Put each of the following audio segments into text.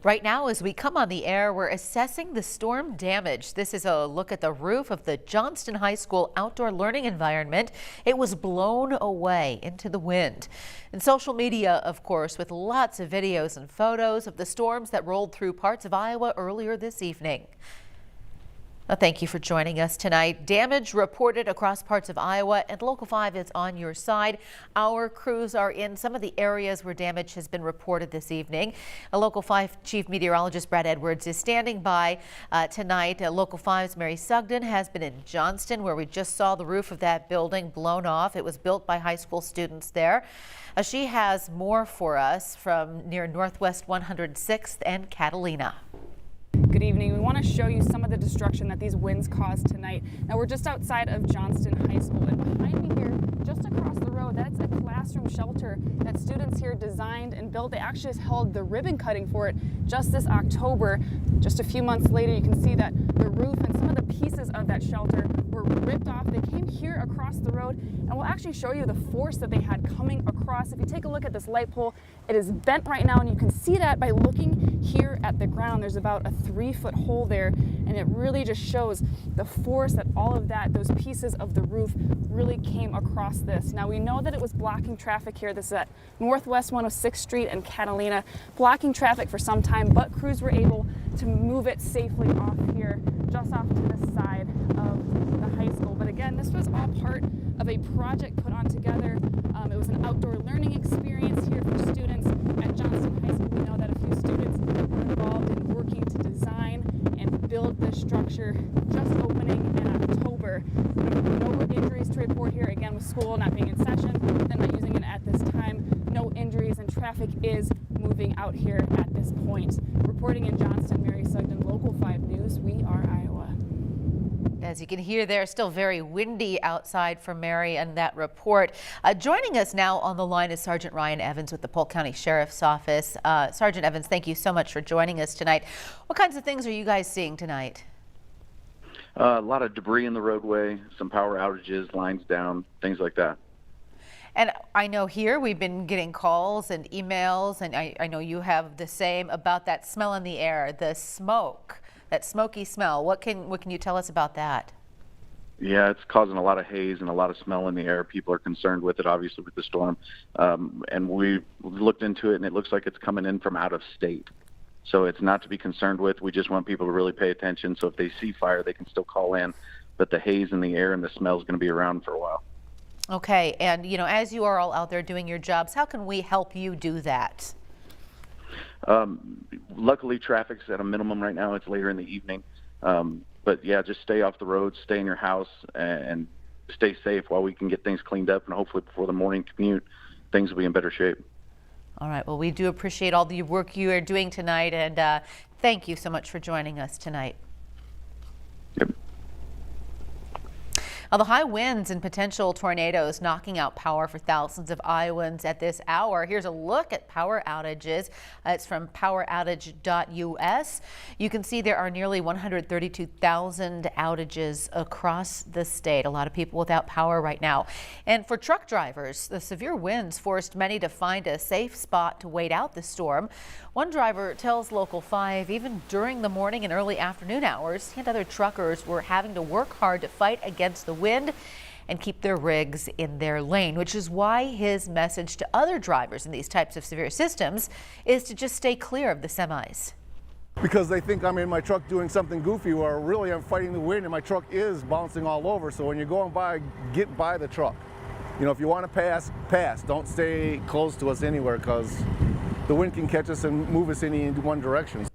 Right now, as we come on the air, we're assessing the storm damage. This is a look at the roof of the Johnston High School outdoor learning environment. It was blown away into the wind. And social media, of course, with lots of videos and photos of the storms that rolled through parts of Iowa earlier this evening. Well, thank you for joining us tonight. Damage reported across parts of Iowa, and Local 5 is on your side. Our crews are in some of the areas where damage has been reported this evening. A Local 5 Chief Meteorologist Brad Edwards is standing by tonight. Local 5's Mary Sugden has been in Johnston, where we just saw the roof of that building blown off. It was built by high school students there. She has more for us from near Northwest 106th and Catalina. Good evening. We want to show you some of the destruction that these winds caused tonight. Now we're just outside of Johnston High School, and behind me here, just across the road, that's a classroom shelter that students here designed and built. They actually held the ribbon cutting for it just this October. Just a few months later, you can see that the roof and some of the pieces of that shelter were ripped off. They came here across the road, and we'll actually show you the force that they had coming across. If you take a look at this light pole, it is bent right now, and you can see that by looking here at the ground. There's about a 3-foot hole there, and it really just shows the force that all of that, those pieces of the roof really came across this. Now we know that it was blocking traffic here. This is at Northwest 106th Street and Catalina, blocking traffic for some time, but crews were able to move it safely off here, just off to the side of the high school. But again, this was all part of a project put on together. It was an outdoor learning experience here for students at Johnston High School. We know that a few students were involved in working to design and build this structure, just opening in October. No injuries to report here, again with school not being in session, they're not using it at this time. No injuries, and traffic is moving out here at this point. Reporting in Johnston, Mary Sugden, Local 5 News, we are Iowa. As you can hear, there, still very windy outside for Mary and that report. Joining us now on the line is Sergeant Ryan Evans with the Polk County Sheriff's Office. Sergeant Evans, thank you so much for joining us tonight. What kinds of things are you guys seeing tonight? A lot of debris in the roadway, some power outages, lines down, things like that. And I know here we've been getting calls and emails, and I know you have the same, about that smell in the air, the smoke. That smoky smell. What can you tell us about that? Yeah, it's causing a lot of haze and a lot of smell in the air. People are concerned with it, obviously, with the storm. And we looked into it, and it looks like it's coming in from out of state. So it's not to be concerned with. We just want people to really pay attention. So if they see fire, they can still call in. But the haze in the air and the smell is going to be around for a while. Okay. And, you know, as you are all out there doing your jobs, how can we help you do that? Luckily, traffic's at a minimum right now. It's later in the evening. But yeah, just stay off the road, stay in your house, and stay safe while we can get things cleaned up. And hopefully before the morning commute, things will be in better shape. All right. Well, we do appreciate all the work you are doing tonight. And thank you so much for joining us tonight. Yep. The high winds and potential tornadoes knocking out power for thousands of Iowans at this hour. Here's a look at power outages. It's from poweroutage.us. You can see there are nearly 132,000 outages across the state. A lot of people without power right now. And for truck drivers, the severe winds forced many to find a safe spot to wait out the storm. One driver tells Local 5 even during the morning and early afternoon hours, he and other truckers were having to work hard to fight against the wind and keep their rigs in their lane, which is why his message to other drivers in these types of severe systems is to just stay clear of the semis. Because they think I'm in my truck doing something goofy, where really I'm fighting the wind and my truck is bouncing all over. So when you're going by, get by the truck. You know, if you want to pass, pass. Don't stay close to us anywhere, because the wind can catch us and move us in one direction.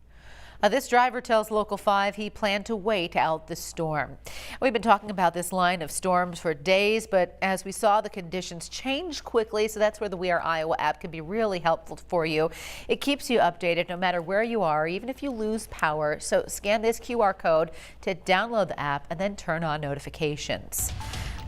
This driver tells Local 5 he planned to wait out the storm. We've been talking about this line of storms for days, but as we saw, the conditions change quickly, so that's where the We Are Iowa app can be really helpful for you. It keeps you updated no matter where you are, even if you lose power. So scan this QR code to download the app and then turn on notifications.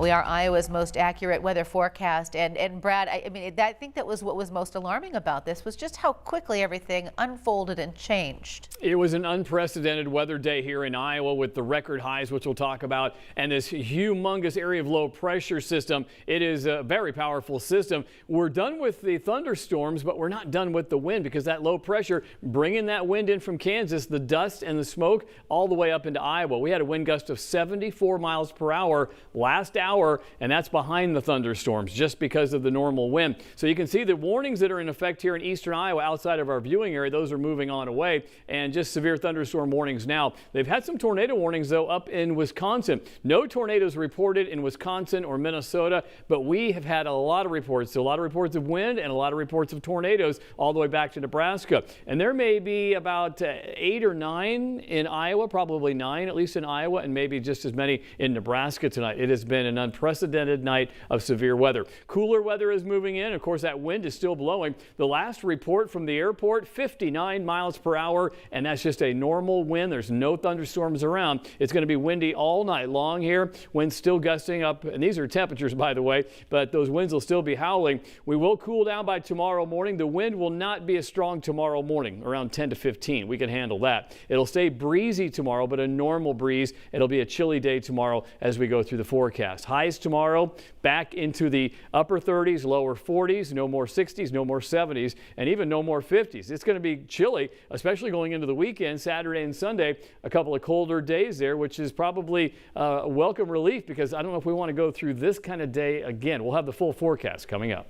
We are Iowa's most accurate weather forecast. And Brad, I think that was what was most alarming about this was just how quickly everything unfolded and changed. It was an unprecedented weather day here in Iowa with the record highs, which we'll talk about, and this humongous area of low pressure system. It is a very powerful system. We're done with the thunderstorms, but we're not done with the wind because that low pressure bringing that wind in from Kansas, the dust and the smoke all the way up into Iowa. We had a wind gust of 74 miles per hour last hour, and that's behind the thunderstorms just because of the normal wind. So you can see the warnings that are in effect here in eastern Iowa outside of our viewing area, those are moving on away, and just severe thunderstorm warnings now. They've had some tornado warnings though up in Wisconsin. No tornadoes reported in Wisconsin or Minnesota, but we have had a lot of reports. So a lot of reports of wind and a lot of reports of tornadoes all the way back to Nebraska. And there may be about 8 or 9 in Iowa, probably 9 at least in Iowa, and maybe just as many in Nebraska tonight. It has been an unprecedented night of severe weather. Cooler weather is moving in. Of course, that wind is still blowing. The last report from the airport, 59 miles per hour, and that's just a normal wind. There's no thunderstorms around. It's going to be windy all night long here. Winds still gusting up, and these are temperatures, by the way, but those winds will still be howling. We will cool down by tomorrow morning. The wind will not be as strong tomorrow morning, around 10 to 15. We can handle that. It'll stay breezy tomorrow, but a normal breeze. It'll be a chilly day tomorrow as we go through the forecast. Highs tomorrow back into the upper 30s, lower 40s, no more 60s, no more 70s, and even no more 50s. It's going to be chilly, especially going into the weekend, Saturday and Sunday, a couple of colder days there, which is probably a welcome relief because I don't know if we want to go through this kind of day again. We'll have the full forecast coming up.